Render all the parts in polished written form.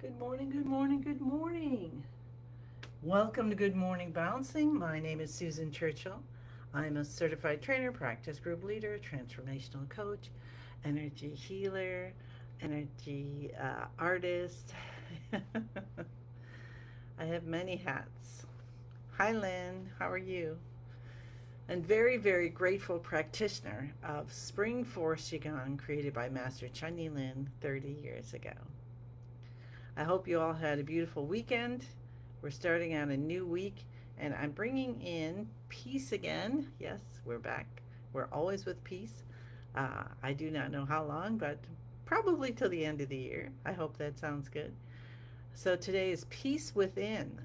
Good morning, good morning, good morning. Welcome to Good Morning Bouncing. My name is Susan Churchill. I'm a certified trainer, practice group leader, transformational coach, energy healer, energy artist. I have many hats. Hi, Lynn. How are you? And very, very grateful practitioner of Spring Force Qigong created by Master Chun Lin 30 years ago. I hope you all had a beautiful weekend. We're starting on a new week, and I'm bringing in peace again. Yes, we're back. We're always with peace. I do not know how long, but probably till the end of the year. I hope that sounds good. So today is peace within.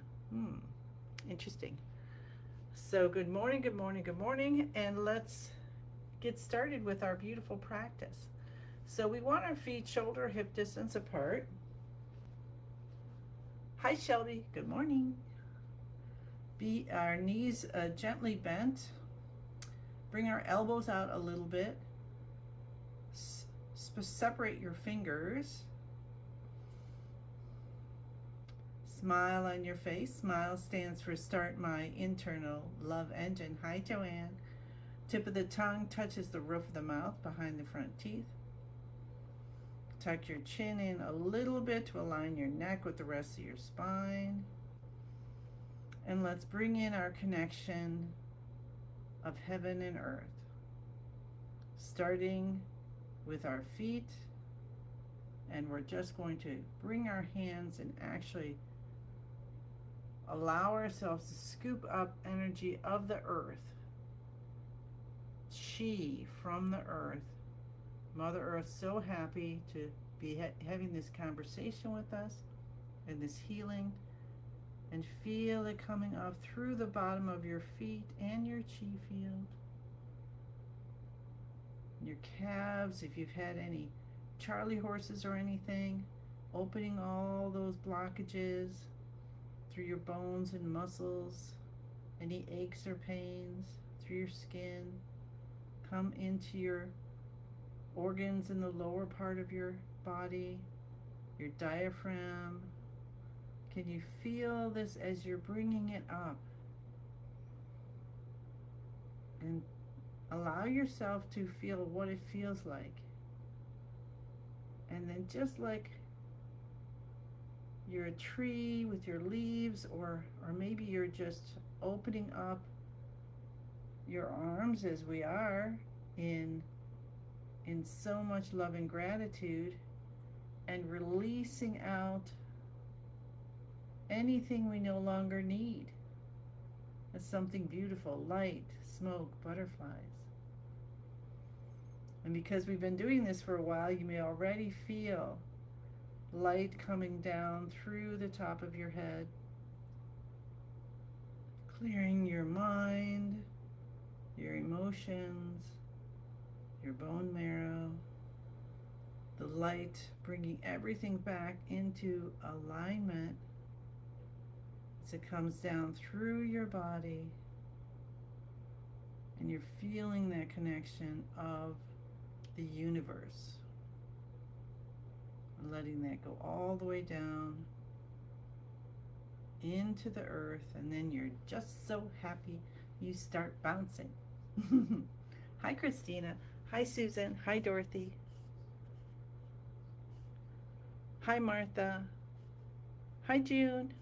Interesting. So good morning, good morning, good morning, and let's get started with our beautiful practice. So we want our feet shoulder hip distance apart. Hi, Shelby. Good morning. Be our knees gently bent. Bring our elbows out a little bit. Separate your fingers. Smile on your face. Smile stands for start my internal love engine. Hi, Joanne. Tip of the tongue touches the roof of the mouth behind the front teeth. Tuck your chin in a little bit to align your neck with the rest of your spine. And let's bring in our connection of heaven and earth, starting with our feet. And we're just going to bring our hands and actually allow ourselves to scoop up energy of the earth, chi from the earth. Mother Earth so happy to be having this conversation with us and this healing, and feel it coming up through the bottom of your feet and your chi field, your calves. If you've had any Charlie horses or anything, opening all those blockages through your bones and muscles, any aches or pains through your skin, come into your organs in the lower part of your body, your diaphragm. Can you feel this as you're bringing it up? And allow yourself to feel what it feels like. And then just like you're a tree with your leaves, or maybe you're just opening up your arms as we are in so much love and gratitude, and releasing out anything we no longer need as something beautiful, light, smoke, butterflies. And because we've been doing this for a while, you may already feel light coming down through the top of your head, clearing your mind, your emotions, your bone marrow, the light bringing everything back into alignment as it comes down through your body, and you're feeling that connection of the universe, and letting that go all the way down into the earth, and then you're just so happy you start bouncing. Hi, Christina. Hi, Susan. Hi, Dorothy. Hi, Martha. Hi, June.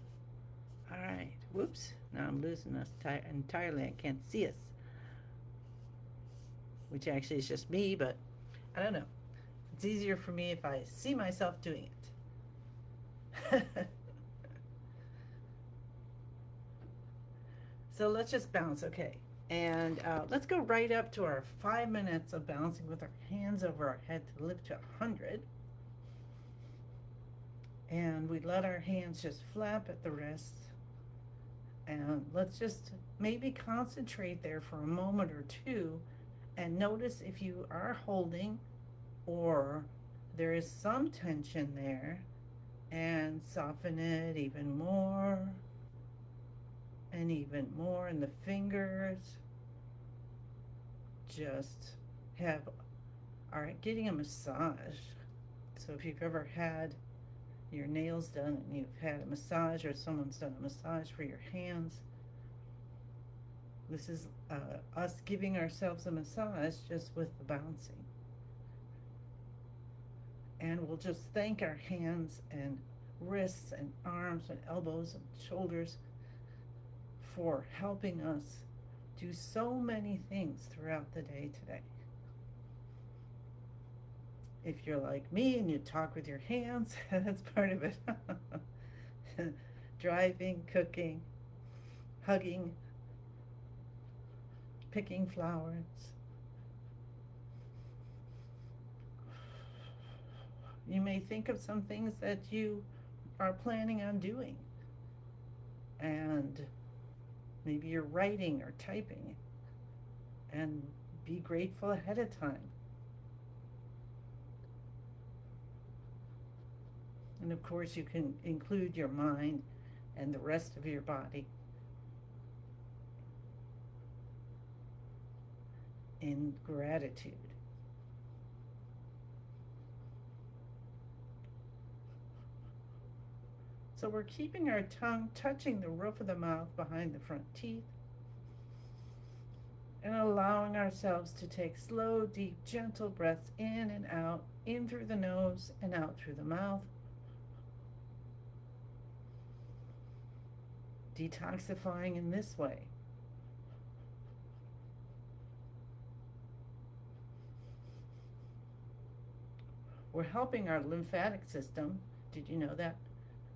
All right. Whoops. Now I'm losing us entirely. I can't see us, which actually is just me, but I don't know. It's easier for me if I see myself doing it. So let's just bounce, okay? And let's go right up to our 5 minutes of bouncing with our hands over our head to lift to 100. And we let our hands just flap at the wrists. And let's just maybe concentrate there for a moment or two, and notice if you are holding or there is some tension there, and soften it even more and even more in the fingers. Just getting a massage. So if you've ever had your nails done and you've had a massage, or someone's done a massage for your hands. This is us giving ourselves a massage just with the bouncing. And we'll just thank our hands and wrists and arms and elbows and shoulders for helping us do so many things throughout the day today. If you're like me and you talk with your hands, that's part of it. Driving, cooking, hugging, picking flowers. You may think of some things that you are planning on doing, and maybe you're writing or typing, and be grateful ahead of time. And of course, you can include your mind and the rest of your body in gratitude. So we're keeping our tongue touching the roof of the mouth behind the front teeth, and allowing ourselves to take slow, deep, gentle breaths in and out, in through the nose and out through the mouth. Detoxifying in this way. We're helping our lymphatic system. Did you know that?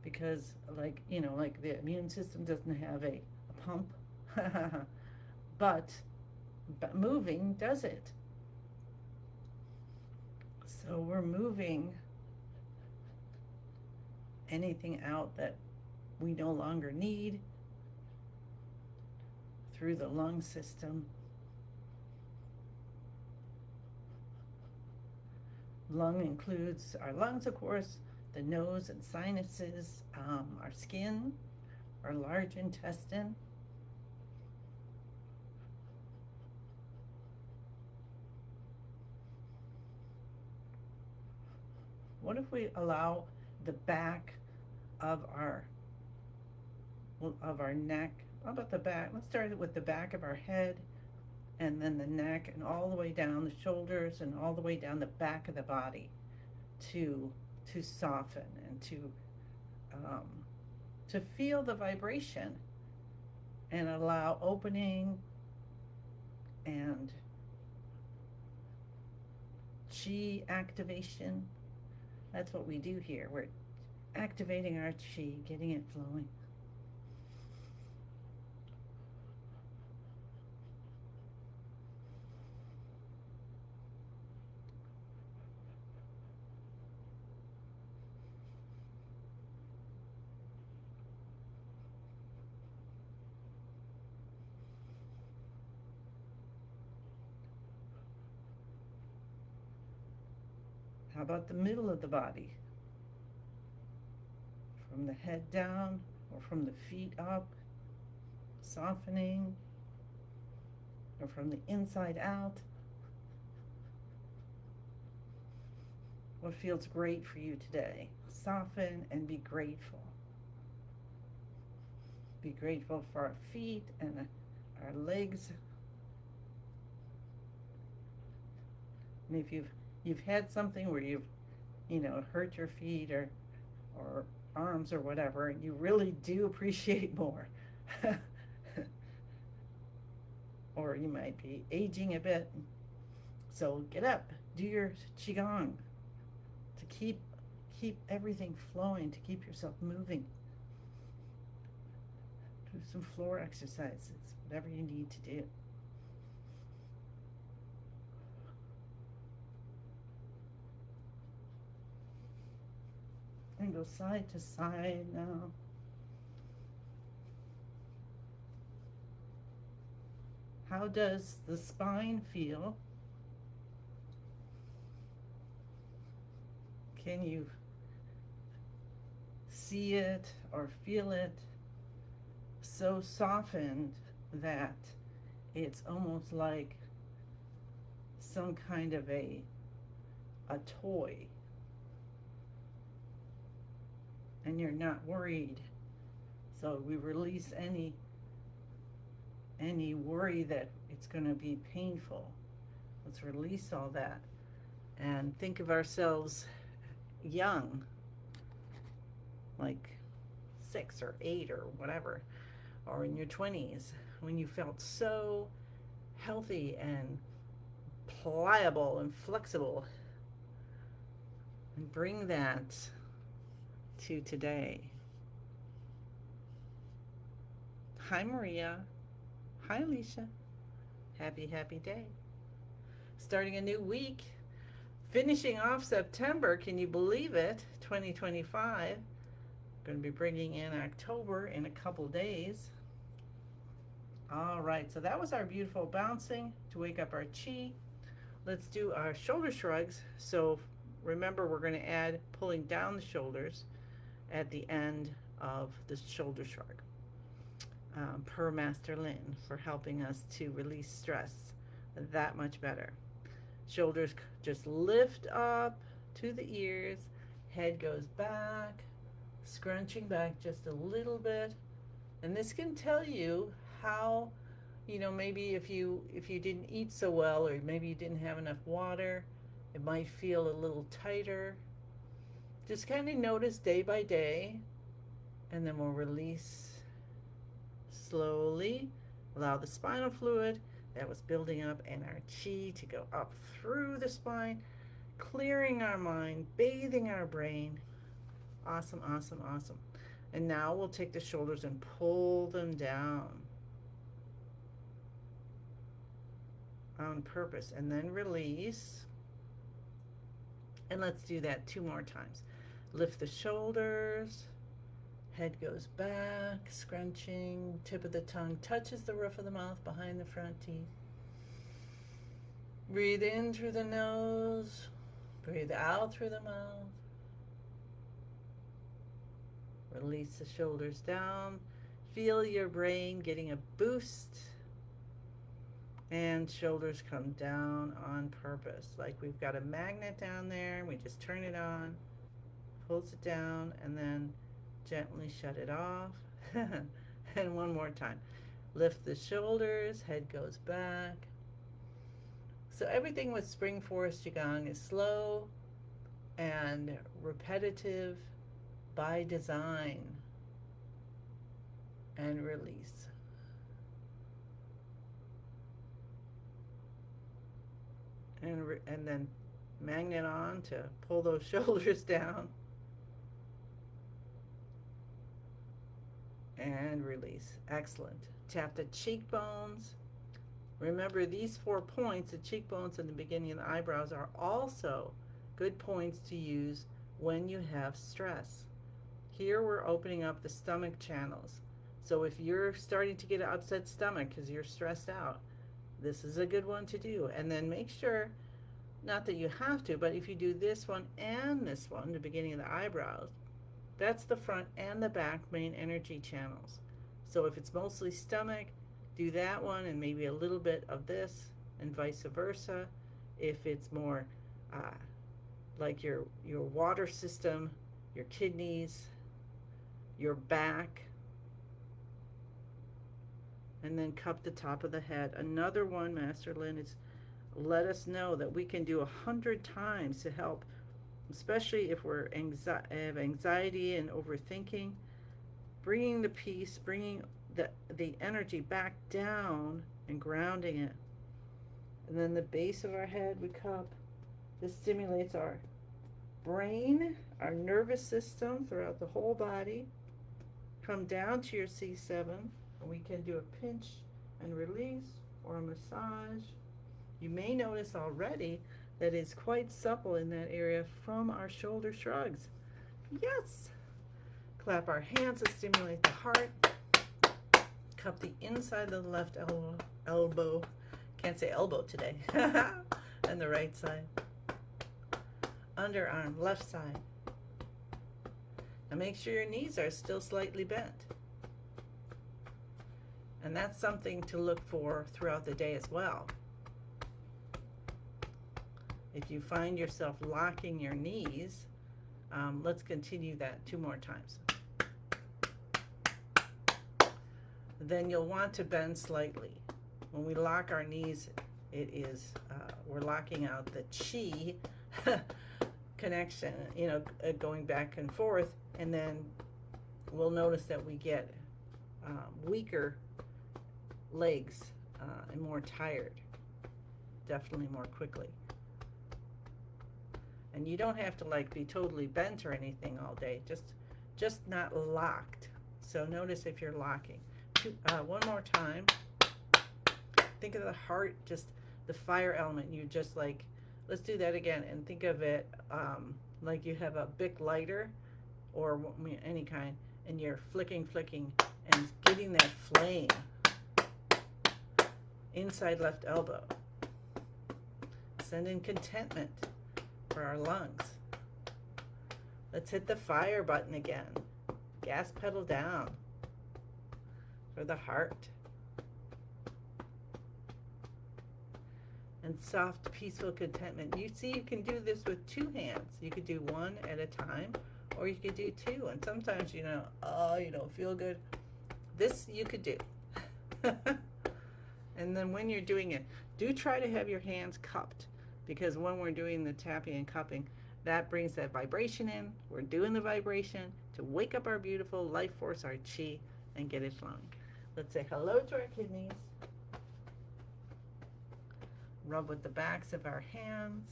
Because like the immune system doesn't have a pump, but moving does it. So we're moving anything out that we no longer need through the lung system. Lung includes our lungs, of course, the nose and sinuses, our skin, our large intestine. What if we allow the back of our neck? How about the back? Let's start with the back of our head, and then the neck, and all the way down the shoulders, and all the way down the back of the body to soften and to feel the vibration and allow opening and chi activation. That's what we do here. We're activating our chi, getting it flowing. How about the middle of the body? From the head down or from the feet up, softening, or from the inside out. What feels great for you today? Soften and be grateful. Be grateful for our feet and our legs. And if you've had something where you've hurt your feet or arms or whatever, and you really do appreciate more. Or you might be aging a bit. So get up, do your qigong to keep everything flowing, to keep yourself moving. Do some floor exercises, whatever you need to do. And go side to side now. How does the spine feel? Can you see it or feel it so softened that it's almost like some kind of a toy? and you're not worried. So we release any worry that it's going to be painful. Let's release all that and think of ourselves young, like 6 or 8 or whatever, or in your 20s when you felt so healthy and pliable and flexible, and bring that to today. Hi Maria. Hi Alicia. Happy day. Starting a new week. Finishing off September. Can you believe it? 2025. Going to be bringing in October in a couple days. All right. So that was our beautiful bouncing to wake up our chi. Let's do our shoulder shrugs. So remember, we're going to add pulling down the shoulders at the end of the shoulder shrug. Per Master Lin for helping us to release stress that much better. Shoulders just lift up to the ears, head goes back, scrunching back just a little bit. And this can tell you how, maybe if you didn't eat so well, or maybe you didn't have enough water, it might feel a little tighter. Just kind of notice day by day, and then we'll release slowly. Allow the spinal fluid that was building up and our chi to go up through the spine, clearing our mind, bathing our brain. Awesome, awesome, awesome. And now we'll take the shoulders and pull them down on purpose, and then release. And let's do that 2 more times. Lift the shoulders, head goes back, scrunching, tip of the tongue touches the roof of the mouth behind the front teeth. Breathe in through the nose, breathe out through the mouth. Release the shoulders down. Feel your brain getting a boost. And shoulders come down on purpose. Like we've got a magnet down there. We just turn it on, pulls it down, and then gently shut it off. And one more time. Lift the shoulders, head goes back. So everything with Spring Forest Qigong is slow and repetitive by design. And release. And then magnet on to pull those shoulders down. And release. Excellent. Tap the cheekbones. Remember, these 4 points, the cheekbones and the beginning of the eyebrows, are also good points to use when you have stress. Here we're opening up the stomach channels. So if you're starting to get an upset stomach because you're stressed out, this is a good one to do. And then make sure, not that you have to, but if you do this one and this one, the beginning of the eyebrows, that's the front and the back main energy channels. So if it's mostly stomach, do that one and maybe a little bit of this, and vice versa. If it's more like your water system, your kidneys, your back, and then cup the top of the head. Another one, Master Lin, is let us know that we can do 100 times to help, especially if we're have anxiety and overthinking, bringing the peace, bringing the energy back down and grounding it. And then the base of our head we cup. This stimulates our brain, our nervous system throughout the whole body. Come down to your C7. We can do a pinch and release or a massage. You may notice already that it's quite supple in that area from our shoulder shrugs. Yes! Clap our hands to stimulate the heart. Cup the inside of the left elbow. Can't say elbow today. And the right side. Underarm, left side. Now make sure your knees are still slightly bent. And that's something to look for throughout the day as well. If you find yourself locking your knees, Let's continue that 2 more times. Then you'll want to bend slightly. When we lock our knees, it is, we're locking out the chi connection, you know, going back and forth, and then we'll notice that we get weaker legs and more tired, definitely more quickly. And you don't have to like be totally bent or anything all day, just not locked. So notice if you're locking. One more time. Think of the heart, just the fire element. You just like, let's do that again, and think of it like you have a big lighter or any kind, and you're flicking and getting that flame inside left elbow. Send in contentment for our lungs. Let's hit the fire button again. Gas pedal down for the heart. And soft, peaceful contentment. You see, you can do this with 2 hands. You could do 1 at a time, or you could do 2. And sometimes, you know, oh, you don't feel good. This you could do. And then when you're doing it, do try to have your hands cupped, because when we're doing the tapping and cupping, that brings that vibration in. We're doing the vibration to wake up our beautiful life force, our chi, and get it flowing. Let's say hello to our kidneys. Rub with the backs of our hands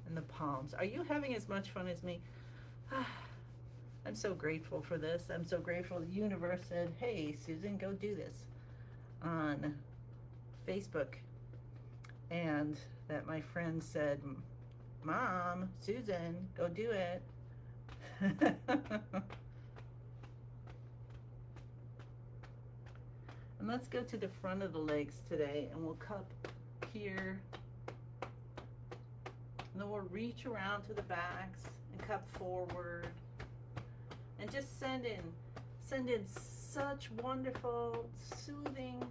and the palms. Are you having as much fun as me? I'm so grateful for this. I'm so grateful the universe said, hey, Susan, go do this on Facebook. And that my friend said, Mom, Susan, go do it. And let's go to the front of the legs today, and we'll cup here. And then we'll reach around to the backs and cup forward. And just send in such wonderful, soothing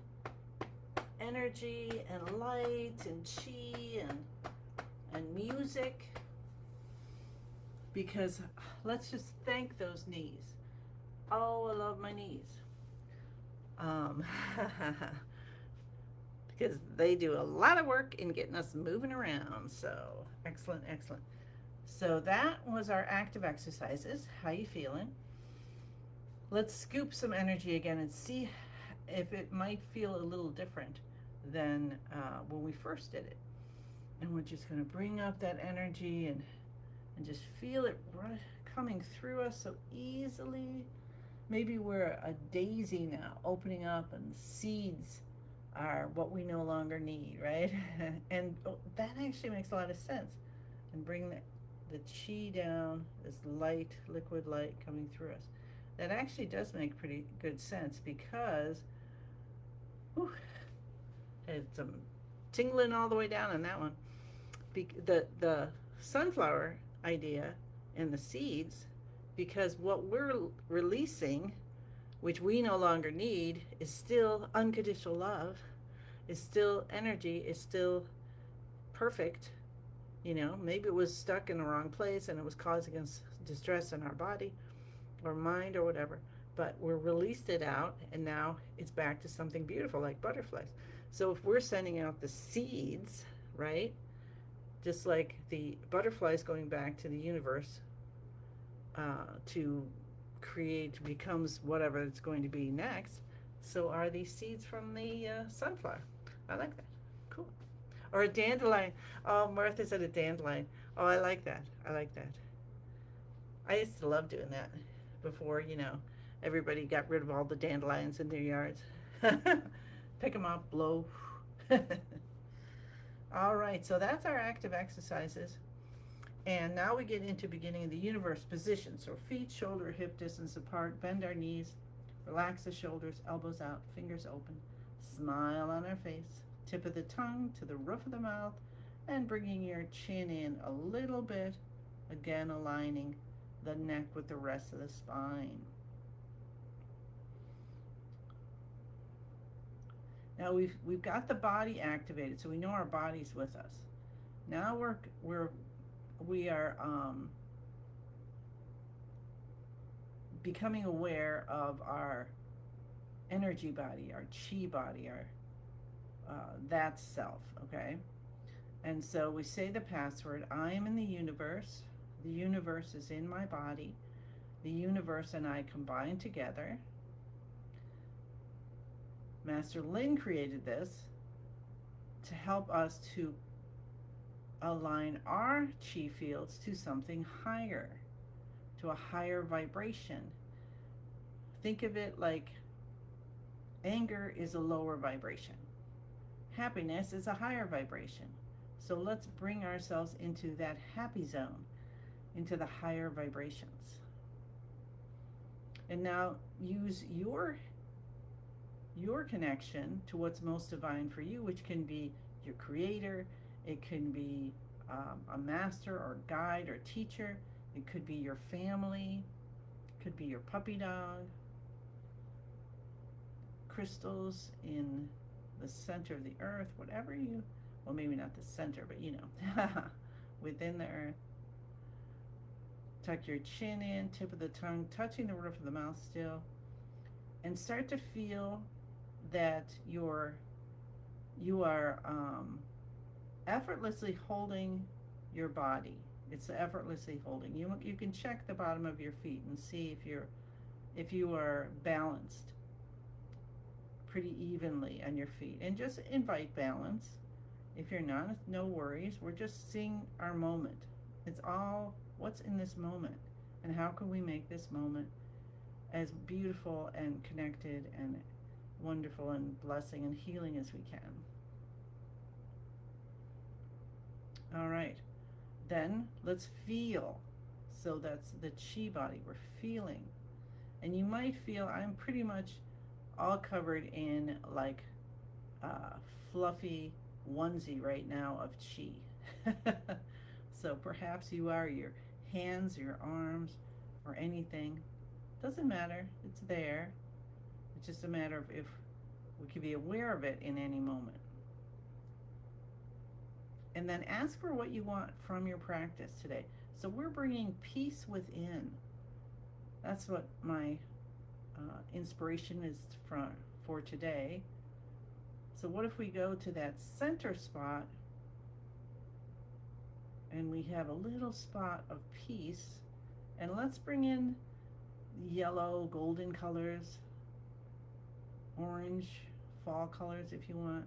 energy and light and chi and music. Because let's just thank those knees. Oh, I love my knees. Because they do a lot of work in getting us moving around. So excellent. So that was our active exercises. How you feeling? Let's scoop some energy again and see if it might feel a little different than when we first did it. And we're just going to bring up that energy and just feel it coming through us so easily. Maybe we're a daisy now, opening up, and seeds are what we no longer need, right? And that actually makes a lot of sense. And bring the chi down, this light, liquid light coming through us. That actually does make pretty good sense, because it's tingling all the way down on that one. The sunflower idea and the seeds, because what we're releasing, which we no longer need, is still unconditional love, is still energy, is still perfect. You know, maybe it was stuck in the wrong place and it was causing us distress in our body or mind or whatever, but we're released it out, and now it's back to something beautiful like butterflies. So if we're sending out the seeds, right, just like the butterflies going back to the universe to create, becomes whatever it's going to be next, so are these seeds from the sunflower. I like that. Cool. Or a dandelion. Oh, Martha said a dandelion. Oh, I like that. I used to love doing that before, you know, everybody got rid of all the dandelions in their yards. Pick them up, blow. All right, so that's our active exercises. And now we get into beginning of the universe position. So feet, shoulder, hip distance apart, bend our knees, relax the shoulders, elbows out, fingers open, smile on our face, tip of the tongue to the roof of the mouth, and bringing your chin in a little bit, again aligning the neck with the rest of the spine. Now we've got the body activated, so we know our body's with us. Now we're we are becoming aware of our energy body, our chi body, our that self, okay? And so we say the password, I am in the universe is in my body, the universe and I combine together. Master Lin created this to help us to align our chi fields to something higher, to a higher vibration. Think of it like anger is a lower vibration. Happiness is a higher vibration. So let's bring ourselves into that happy zone, into the higher vibrations. And now use your connection to what's most divine for you, which can be your creator, it can be a master or guide or teacher, it could be your family, it could be your puppy dog, crystals in the center of the earth, whatever you, well, maybe not the center, but you know, within the earth. Tuck your chin in, tip of the tongue, touching the roof of the mouth still, and start to feel that you are effortlessly holding your body. It's effortlessly holding. You can check the bottom of your feet and see if you are balanced pretty evenly on your feet, and just invite balance. If you're not, no worries. We're just seeing our moment. It's all what's in this moment, and how can we make this moment as beautiful and connected and wonderful and blessing and healing as we can. All right, then let's feel. So that's the chi body, we're feeling. And you might feel I'm pretty much all covered in like fluffy onesie right now of chi. So perhaps you are, your hands, your arms, or anything. Doesn't matter, it's there. It's just a matter of if we can be aware of it in any moment. And then ask for what you want from your practice today. So we're bringing peace within. That's what my inspiration is for today. So what if we go to that center spot and we have a little spot of peace, and let's bring in yellow, golden colors, orange, fall colors if you want.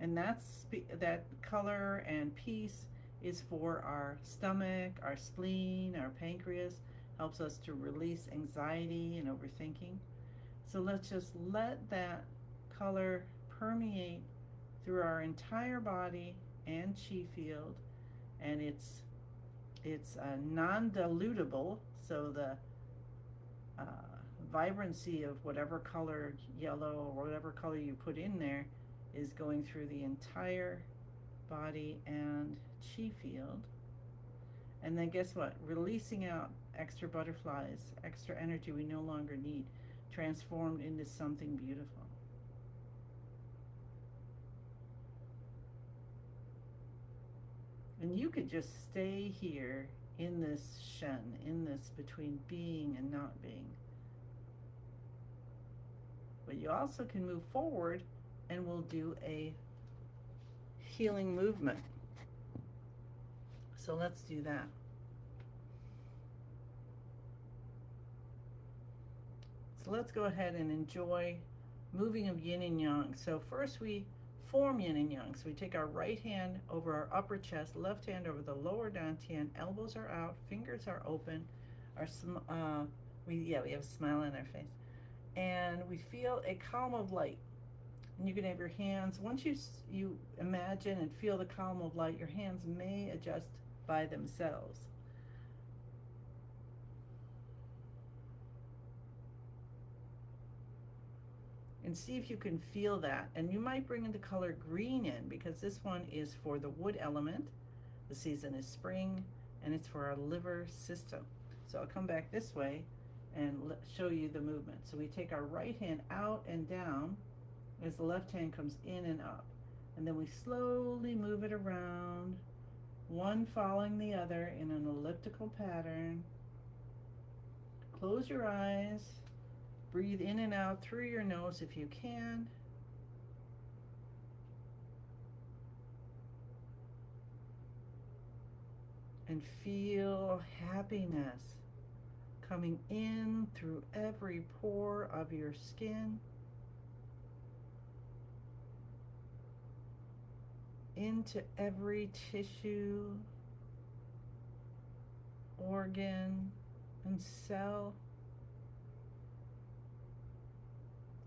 And that color and peace is for our stomach, our spleen, our pancreas, helps us to release anxiety and overthinking. So let's just let that color permeate through our entire body and chi field, and it's non-dilutable, so the vibrancy of whatever color, yellow or whatever color you put in there, is going through the entire body and chi field. And then guess what? Releasing out extra butterflies, extra energy we no longer need, transformed into something beautiful. And you could just stay here in this shen, in this between being and not being. But you also can move forward, and we'll do a healing movement. So let's do that. So let's go ahead and enjoy moving of yin and yang. So first we form yin and yang. So we take our right hand over our upper chest, left hand over the lower dantian, elbows are out, fingers are open. We have a smile on our face. And we feel a column of light. And you can have your hands, once you imagine and feel the column of light, your hands may adjust by themselves. And see if you can feel that. And you might bring in the color green in, because this one is for the wood element. The season is spring, and it's for our liver system. So I'll come back this way and show you the movement. So we take our right hand out and down as the left hand comes in and up. And then we slowly move it around one following the other in an elliptical pattern. Close your eyes. Breathe in and out through your nose if you can. And feel happiness coming in through every pore of your skin, into every tissue, organ, and cell.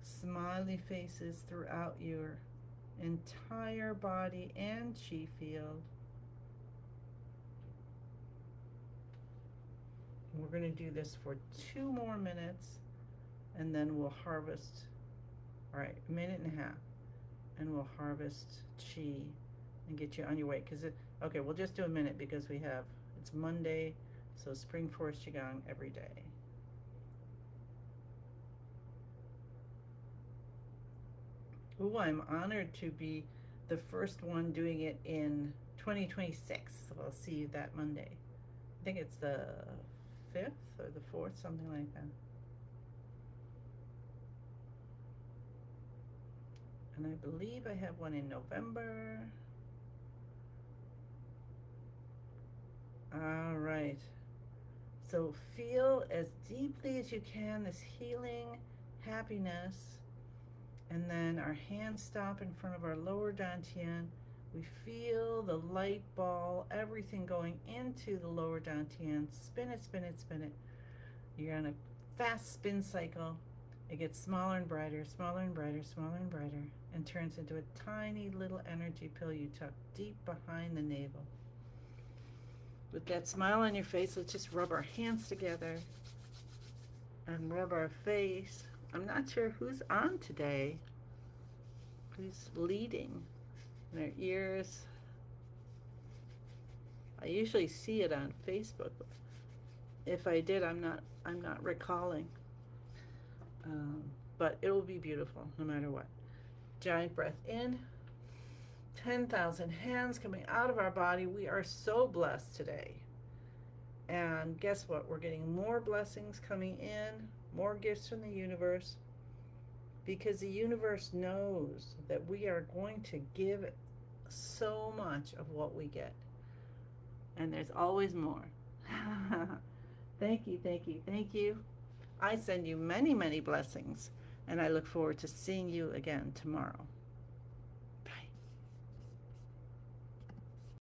Smiley faces throughout your entire body and chi field. We're going to do this for 2 more minutes, and then we'll harvest. All right, 1.5 minutes, and we'll harvest chi and get you on your way. Okay, we'll just do 1 minute because it's Monday, so Spring Forest Qigong every day. Ooh, I'm honored to be the first one doing it in 2026. So I'll see you that Monday. I think it's the 5th or the 4th, something like that. And I believe I have one in November. All right. So feel as deeply as you can this healing happiness. And then our hands stop in front of our lower dantian. We feel the light ball, everything going into the lower dantian. Spin it, spin it, spin it. You're on a fast spin cycle. It gets smaller and brighter, smaller and brighter, smaller and brighter, and turns into a tiny little energy pill you tuck deep behind the navel. With that smile on your face, let's just rub our hands together and rub our face. I'm not sure who's on today, who's leading in their ears. I usually see it on Facebook. If I did, I'm not recalling. But it will be beautiful no matter what. Giant breath in. 10,000 hands coming out of our body. We are so blessed today. And guess what? We're getting more blessings coming in, more gifts from the universe, because the universe knows that we are going to give so much of what we get. And there's always more. Thank you, thank you, thank you. I send you many, many blessings, and I look forward to seeing you again tomorrow.